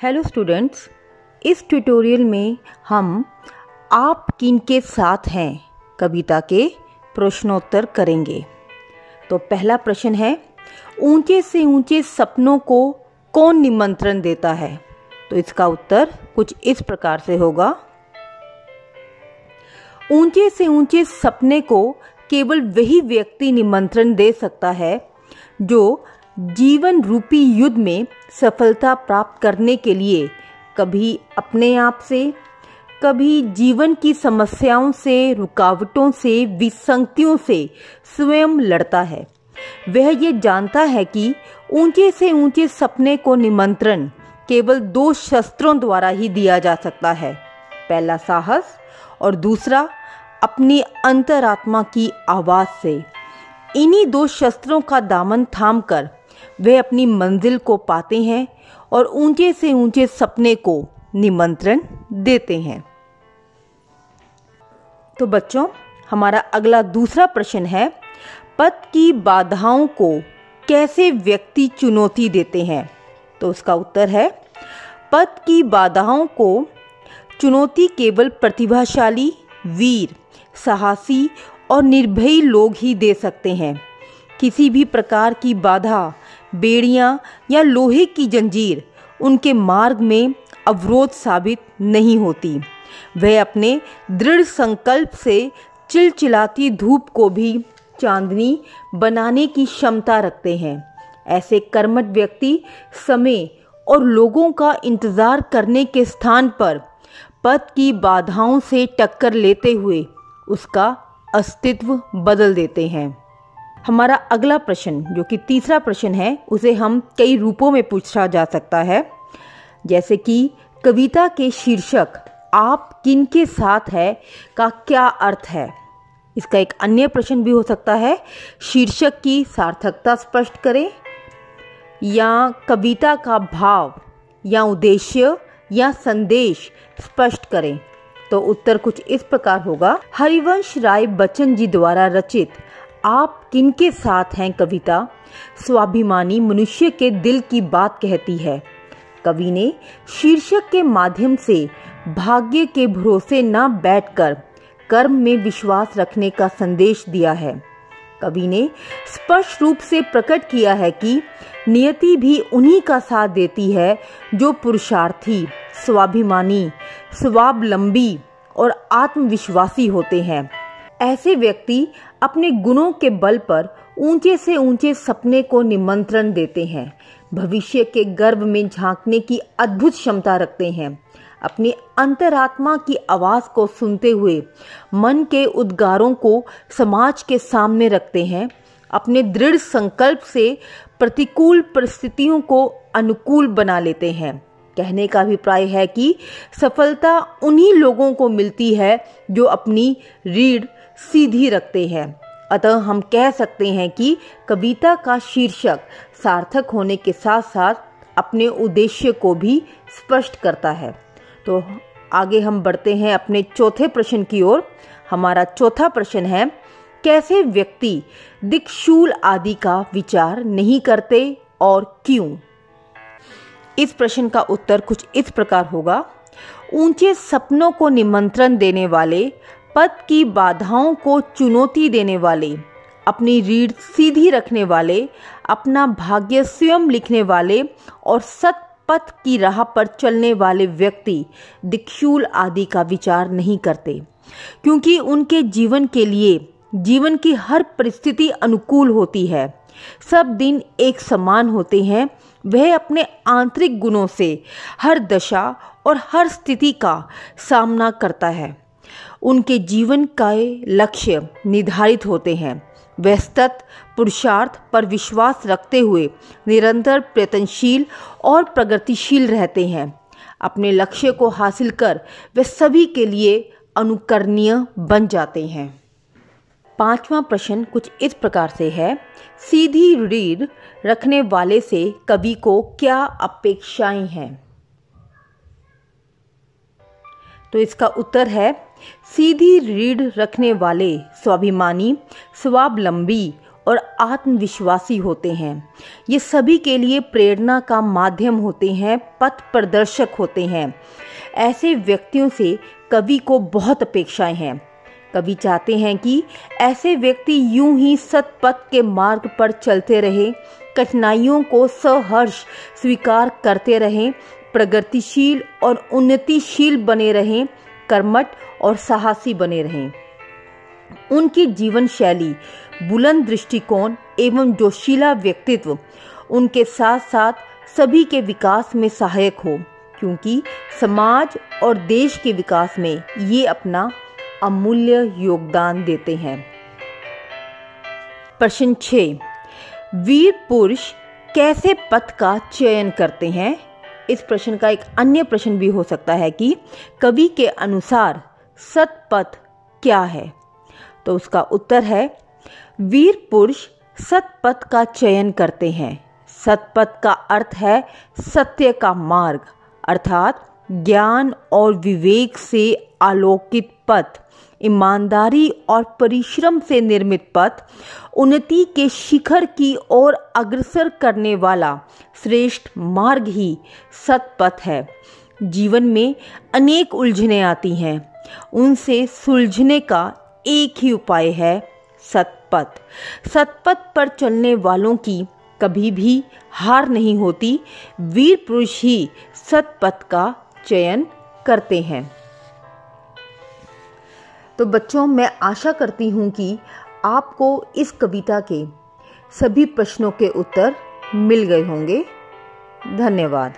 Hello students, इस tutorial में हम आप किनके साथ हैं कविता के प्रश्नोत्तर करेंगे। तो पहला प्रश्न है, ऊंचे से ऊंचे सपनों को कौन निमंत्रण देता है? तो इसका उत्तर कुछ इस प्रकार से होगा। ऊंचे से ऊंचे सपने को केवल वही व्यक्ति निमंत्रण दे सकता है जो जीवन रूपी युद्ध में सफलता प्राप्त करने के लिए कभी अपने आप से, कभी जीवन की समस्याओं से, रुकावटों से, विसंगतियों से स्वयं लड़ता है। वह ये जानता है कि ऊंचे से ऊंचे सपने को निमंत्रण केवल दो शस्त्रों द्वारा ही दिया जा सकता है। पहला साहस और दूसरा अपनी अंतरात्मा की आवाज से। इन्हीं दो शस्त्रों का दामन थामकर वे अपनी मंजिल को पाते हैं और ऊंचे से ऊंचे सपने को निमंत्रण देते हैं। तो बच्चों, हमारा अगला दूसरा प्रश्न है, पथ की बाधाओं को कैसे व्यक्ति चुनौती देते हैं? तो उसका उत्तर है, पथ की बाधाओं को चुनौती केवल प्रतिभाशाली, वीर, साहसी और निर्भयी लोग ही दे सकते हैं। किसी भी प्रकार की बाधा, बेड़ियां या लोहे की जंजीर उनके मार्ग में अवरोध साबित नहीं होती। वह अपने दृढ़ संकल्प से चिलचिलाती धूप को भी चांदनी बनाने की क्षमता रखते हैं। ऐसे कर्मठ व्यक्ति समय और लोगों का इंतजार करने के स्थान पर पथ की बाधाओं से टक्कर लेते हुए उसका अस्तित्व बदल देते हैं। हमारा अगला प्रश्न, जो कि तीसरा प्रश्न है, उसे हम कई रूपों में पूछा जा सकता है। जैसे कि कविता के शीर्षक आप किनके साथ है का क्या अर्थ है? इसका एक अन्य प्रश्न भी हो सकता है, शीर्षक की सार्थकता स्पष्ट करें, या कविता का भाव या उद्देश्य या संदेश स्पष्ट करें। तो उत्तर कुछ इस प्रकार होगा। हरिवंश राय बच्चन जी द्वारा रचित आप किनके साथ हैं कविता स्वाभिमानी मनुष्य के दिल की बात कहती है। कवि ने शीर्षक के माध्यम से भाग्य के भरोसे न बैठकर कर्म में विश्वास रखने का संदेश दिया है। कवि ने स्पष्ट रूप से प्रकट किया है कि नियति भी उन्हीं का साथ देती है जो पुरुषार्थी, स्वाभिमानी, स्वावलंबी और आत्मविश्वासी होते हैं। ऐसे व्यक्ति अपने गुणों के बल पर ऊंचे से ऊंचे सपने को निमंत्रण देते हैं। भविष्य के गर्भ में झांकने की अद्भुत क्षमता रखते हैं। अपनी अंतरात्मा की आवाज को सुनते हुए मन के उद्गारों को समाज के सामने रखते हैं। अपने दृढ़ संकल्प से प्रतिकूल परिस्थितियों को अनुकूल बना लेते हैं। कहने का अभिप्राय है कि सफलता उन्हीं लोगों को मिलती है जो अपनी रीढ़ सीधी रखते हैं। अतः हम कह सकते हैं कि कविता का शीर्षक सार्थक होने के साथ साथ अपने उद्देश्य को भी स्पष्ट करता है। तो आगे हम बढ़ते हैं अपने चौथे प्रश्न की ओर। हमारा चौथा प्रश्न है, कैसे व्यक्ति दिक्शूल आदि का विचार नहीं करते और क्यों? इस प्रश्न का उत्तर कुछ इस प्रकार होगा। ऊंचे सपनों को निमंत्रण देने वाले, पथ की बाधाओं को चुनौती देने वाले, अपनी रीढ़ सीधी रखने वाले, अपना भाग्य स्वयं लिखने वाले और सत पथ की राह पर चलने वाले व्यक्ति दिक्शूल आदि का विचार नहीं करते, क्योंकि उनके जीवन के लिए जीवन की हर परिस्थिति अनुकूल होती है। सब दिन एक समान होते हैं। वह अपने आंतरिक गुणों से हर दशा और हर स्थिति का सामना करता है। उनके जीवन का लक्ष्य निर्धारित होते हैं। वे सतत पुरुषार्थ पर विश्वास रखते हुए निरंतर प्रयत्नशील और प्रगतिशील रहते हैं। अपने लक्ष्य को हासिल कर वे सभी के लिए अनुकरणीय बन जाते हैं। पांचवा प्रश्न कुछ इस प्रकार से है, सीधी रीढ़ रखने वाले से कवि को क्या अपेक्षाएं हैं? तो इसका उत्तर है, सीधी रीढ़ रखने वाले स्वाभिमानी, स्वावलंबी और आत्मविश्वासी होते हैं। ये सभी के लिए प्रेरणा का माध्यम होते हैं, पथ प्रदर्शक होते हैं। ऐसे व्यक्तियों से कवि को बहुत अपेक्षाएं हैं। कवि चाहते हैं कि ऐसे व्यक्ति यूं ही सतपथ के मार्ग पर चलते रहें, कठिनाइयों को सहर्ष स्वीकार करते रहें, प्रगतिशील और उन्नतिशील बने रहें, कर्मठ और साहसी बने रहें। उनकी जीवन शैली, बुलंद दृष्टिकोण एवं जोशीला व्यक्तित्व उनके साथ साथ सभी के विकास में सहायक हो, क्योंकि समाज और देश के विकास में ये अपना अमूल्य योगदान देते हैं। प्रश्न 6, वीर पुरुष कैसे पथ का चयन करते हैं? इस प्रश्न का एक अन्य प्रश्न भी हो सकता है कि कवि के अनुसार सतपथ क्या है? तो उसका उत्तर है, वीर पुरुष सतपथ का चयन करते हैं। सतपथ का अर्थ है सत्य का मार्ग, अर्थात ज्ञान और विवेक से आलोकित पथ, ईमानदारी और परिश्रम से निर्मित पथ, उन्नति के शिखर की ओर अग्रसर करने वाला श्रेष्ठ मार्ग ही सतपथ है। जीवन में अनेक उलझनें आती हैं, उनसे सुलझने का एक ही उपाय है सतपथ। सतपथ पर चलने वालों की कभी भी हार नहीं होती। वीर पुरुष ही सतपथ का चयन करते हैं। तो बच्चों, मैं आशा करती हूँ कि आपको इस कविता के सभी प्रश्नों के उत्तर मिल गए होंगे। धन्यवाद।